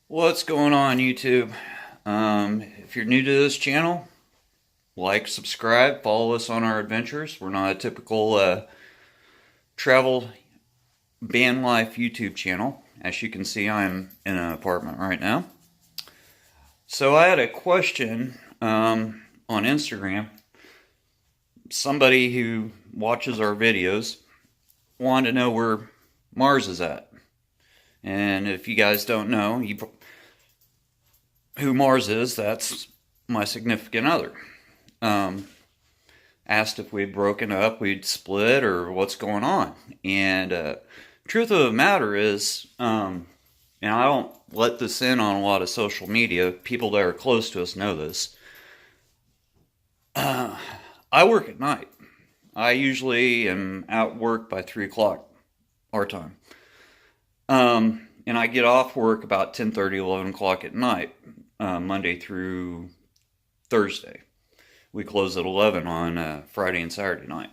What's going on, YouTube? If you're new to this channel, like, subscribe, follow us on our adventures. We're not a typical travel van life YouTube channel. As you can see, I'm in an apartment right now. So I had a question on Instagram. Somebody who watches our videos wanted to know where Mars is at. And if you guys don't know, who Marz is, that's my significant other. Asked if we'd broken up, we'd split, or what's going on. And truth of the matter is, and I don't let this in on a lot of social media, people that are close to us know this. I work at night. I usually am at work by 3 o'clock our time. And I get off work about 10:30, 11 o'clock at night. Monday through Thursday. We close at 11 on Friday and Saturday night.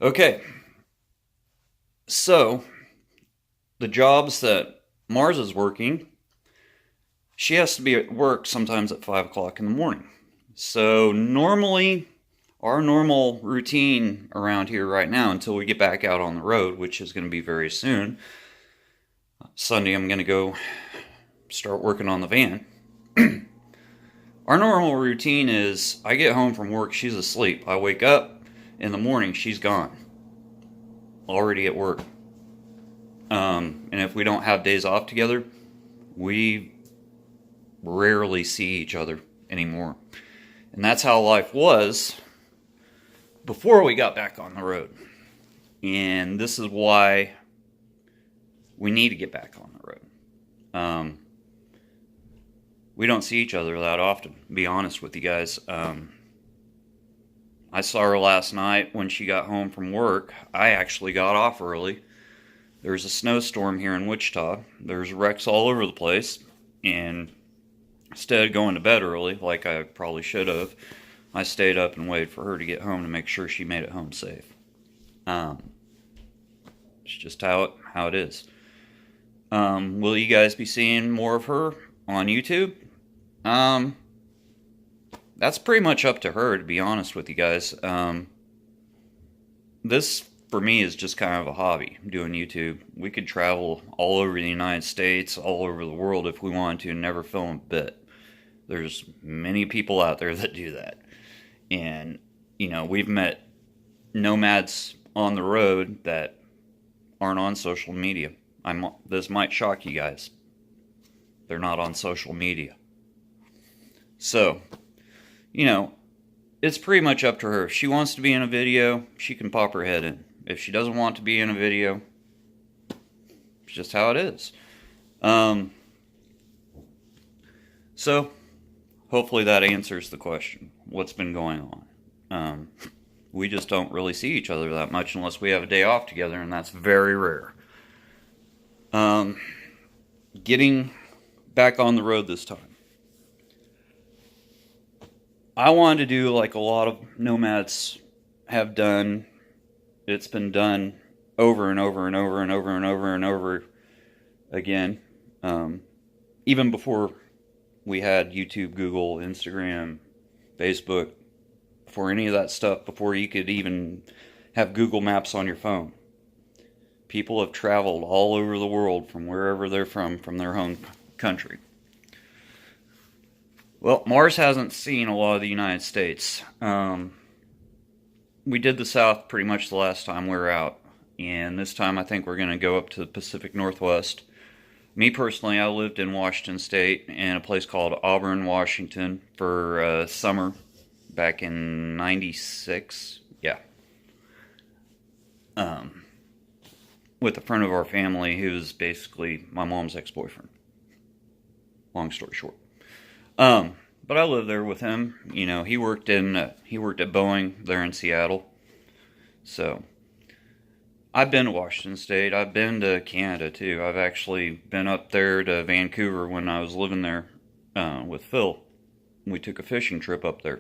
Okay, so the jobs that Marz is working, she has to be at work sometimes at 5 o'clock in the morning. So normally, our normal routine around here right now, until we get back out on the road, which is going to be very soon, Sunday I'm going to go start working on the van. Our normal routine is I get home from work, she's asleep. I wake up in the morning, she's gone. Already at work. And if we don't have days off together, we rarely see each other anymore. And that's how life was before we got back on the road. And this is why we need to get back on the road. We don't see each other that often, to be honest with you guys. I saw her last night when she got home from work. I actually got off early. There's a snowstorm here in Wichita. There's wrecks all over the place. And instead of going to bed early, like I probably should have, I stayed up and waited for her to get home to make sure she made it home safe. It's just how it is. Will you guys be seeing more of her on YouTube? That's pretty much up to her, to be honest with you guys. This, for me, is just kind of a hobby, doing YouTube. We could travel all over the United States, all over the world if we wanted to, and never film a bit. There's many people out there that do that. And, you know, we've met nomads on the road that aren't on social media. This might shock you guys. They're not on social media. So, you know, it's pretty much up to her. If she wants to be in a video, she can pop her head in. If she doesn't want to be in a video, it's just how it is. So, hopefully that answers the question. What's been going on? We just don't really see each other that much unless we have a day off together, and that's very rare. Getting back on the road this time. I wanted to do like a lot of nomads have done. It's been done over and over and over and over and over and over again. Even before we had YouTube, Google, Instagram, Facebook, before any of that stuff, before you could even have Google Maps on your phone. People have traveled all over the world from wherever they're from their home country. Well, Marz hasn't seen a lot of the United States. We did the South pretty much the last time we were out. And this time I think we're going to go up to the Pacific Northwest. Me personally, I lived in Washington State in a place called Auburn, Washington for summer back in '96. Yeah. With a friend of our family who's basically my mom's ex-boyfriend. Long story short. But I lived there with him. You know, he worked at Boeing there in Seattle. So, I've been to Washington State. I've been to Canada too. I've actually been up there to Vancouver when I was living there with Phil. We took a fishing trip up there.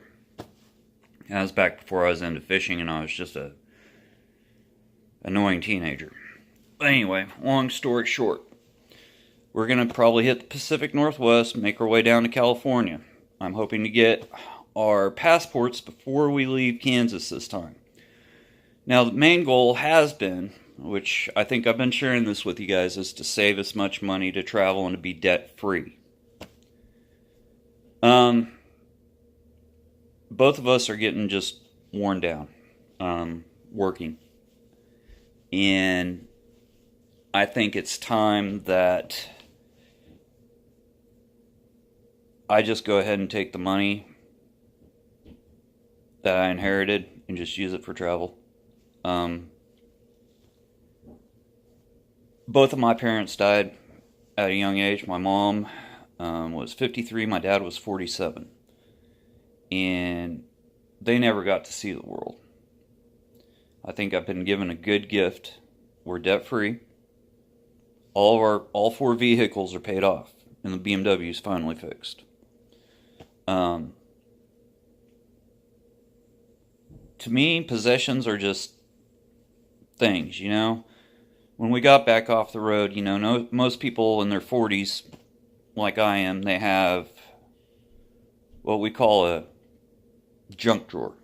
That was back before I was into fishing and I was just a annoying teenager. But anyway, long story short, We're going to probably hit the Pacific Northwest, make our way down to California. I'm hoping to get our passports before we leave Kansas this time. Now, the main goal has been, which I think I've been sharing this with you guys, is to save as much money to travel and to be debt-free. Both of us are getting just worn down, working. And I think it's time that I just go ahead and take the money that I inherited and just use it for travel. Both of my parents died at a young age. My mom was 53, my dad was 47. And they never got to see the world. I think I've been given a good gift. We're debt-free. All 4 vehicles are paid off, and the BMW is finally fixed. To me, possessions are just things, you know. When we got back off the road, you know, most people in their 40s, like I am, they have what we call a junk drawer,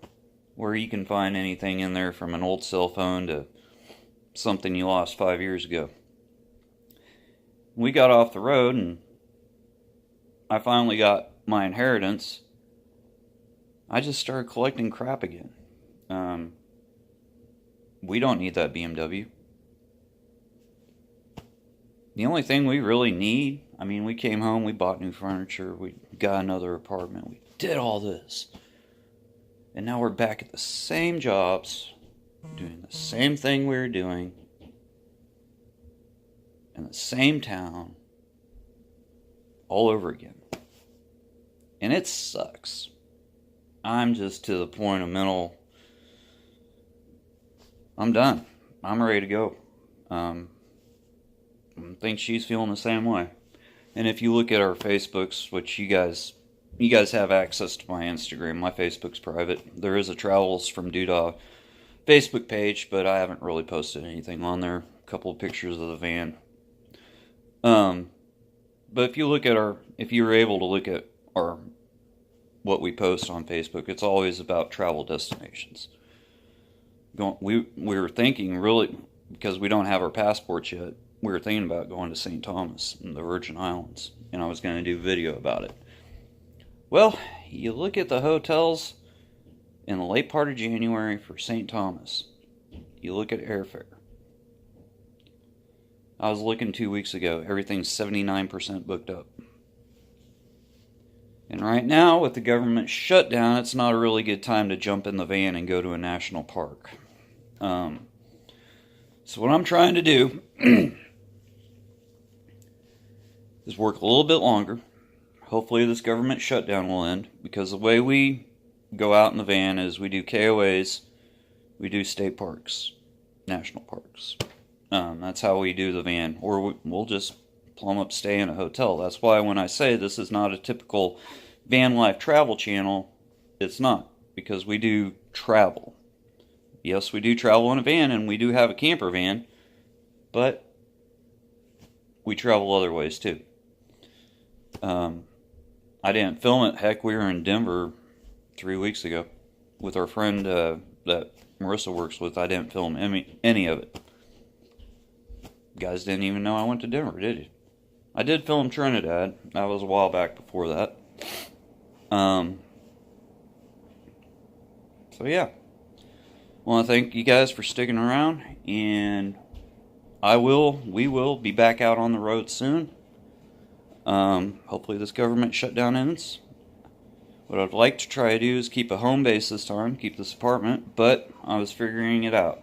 where you can find anything in there from an old cell phone to something you lost 5 years ago. We got off the road and I finally got my inheritance. I just started collecting crap again. We don't need that BMW. The only thing we really need, I mean, we came home, we bought new furniture, we got another apartment, we did all this. And now we're back at the same jobs, doing the same thing we were doing, in the same town, all over again. And it sucks. I'm just to the point of mental, I'm done. I'm ready to go. I think she's feeling the same way. And if you look at our Facebooks, which you guys have access to my Instagram. My Facebook's private. There is a Travels from Doodah Facebook page, but I haven't really posted anything on there. A couple of pictures of the van. But if you were able to look at what we post on Facebook, it's always about travel destinations. We were thinking, really, because we don't have our passports yet, we were thinking about going to St. Thomas in the Virgin Islands, and I was going to do a video about it. Well, you look at the hotels in the late part of January for St. Thomas. You look at airfare. I was looking 2 weeks ago. Everything's 79% booked up. And right now, with the government shutdown, it's not a really good time to jump in the van and go to a national park. So what I'm trying to do is work a little bit longer. Hopefully this government shutdown will end, because the way we go out in the van is we do KOAs, we do state parks, national parks. That's how we do the van, or we'll just plumb up, stay in a hotel. That's why when I say this is not a typical van life travel channel, it's not, because we do travel. Yes, we do travel in a van, and we do have a camper van, but we travel other ways too. I didn't film it. Heck, we were in Denver 3 weeks ago with our friend that Marissa works with. I didn't film any of it. You guys didn't even know I went to Denver, did you? I did film Trinidad. That was a while back before that. So yeah. I want to thank you guys for sticking around, and we will be back out on the road soon. Hopefully this government shutdown ends. What I'd like to try to do is keep a home base this time, keep this apartment, but I was figuring it out.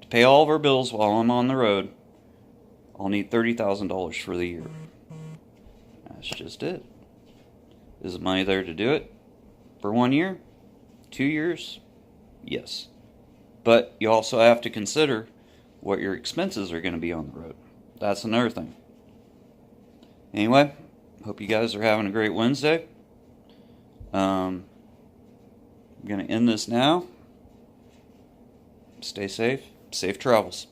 To pay all of our bills while I'm on the road, I'll need $30,000 for the year. That's just it. Is the money there to do it? For 1 year? 2 years? Yes. But you also have to consider what your expenses are going to be on the road. That's another thing. Anyway, hope you guys are having a great Wednesday. I'm going to end this now. Stay safe. Safe travels.